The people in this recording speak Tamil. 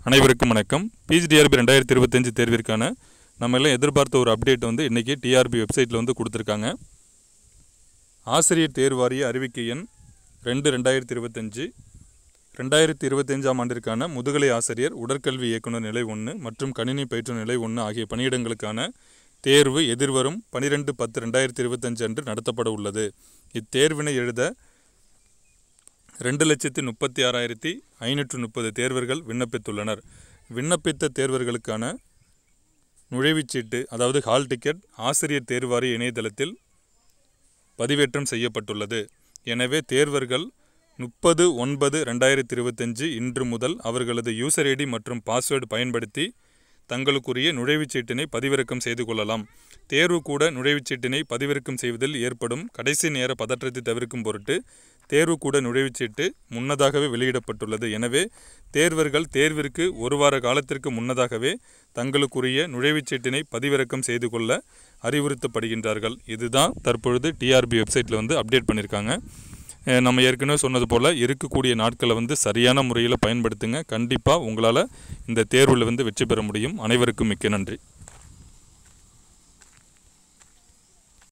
அனைவருக்கும் வணக்கம். பிஜிடிஆர்பி 2025 தேர்விற்கான நம்ம எல்லாம் எதிர்பார்த்த ஒரு அப்டேட் வந்து இன்றைக்கி டிஆர்பி வெப்சைட்டில் வந்து கொடுத்துருக்காங்க. ஆசிரியர் தேர்வு வாரிய அறிவிக்கை எண் 2/2025 2025ஆம் ஆண்டிற்கான முதுகலை ஆசிரியர், உடற்கல்வி இயக்குனர் நிலை 1 மற்றும் கணினி பயிற்றுனர் நிலை 1 ஆகிய பணியிடங்களுக்கான தேர்வு எதிர்வரும் 12/10/2025 அன்று நடத்தப்பட உள்ளது. இத்தேர்வினை எழுத 2,36,530 தேர்வர்கள் விண்ணப்பித்துள்ளனர். விண்ணப்பித்த தேர்வர்களுக்கான நுழைவுச்சீட்டு, அதாவது ஹால் டிக்கெட், ஆசிரியர் தேர்வாரிய இணையதளத்தில் பதிவேற்றம் செய்யப்பட்டுள்ளது. எனவே தேர்வர்கள் 30/9/2025 இன்று முதல் அவர்களது யூசர் ஐடி மற்றும் பாஸ்வேர்டு பயன்படுத்தி தங்களுக்குரிய நுழைவுச்சீட்டினை பதிவிறக்கம் செய்து கொள்ளலாம். தேர்வு கூட நுழைவுச்சீட்டினை பதிவிறக்கம் செய்வதில் ஏற்படும் கடைசி நேர பதற்றத்தை தவிர்க்கும் பொருட்டு தேர்வு கூட நுழைவுச்சீட்டு முன்னதாகவே வெளியிடப்பட்டுள்ளது. எனவே தேர்வர்கள் தேர்விற்கு ஒரு வார காலத்திற்கு முன்னதாகவே தங்களுக்குரிய நுழைவுச்சீட்டினை பதிவிறக்கம் செய்து கொள்ள அறிவுறுத்தப்படுகின்றார்கள். இதுதான் தற்பொழுது டிஆர்பி வெப்சைட்டில் வந்து அப்டேட் பண்ணியிருக்காங்க. நம்ம ஏற்கனவே சொன்னது போல் இருக்கக்கூடிய நாட்களை வந்து சரியான முறையில் பயன்படுத்துங்க. கண்டிப்பாக உங்களால் இந்த தேர்வில் வந்து வெற்றி பெற முடியும். அனைவருக்கும் மிக்க நன்றி.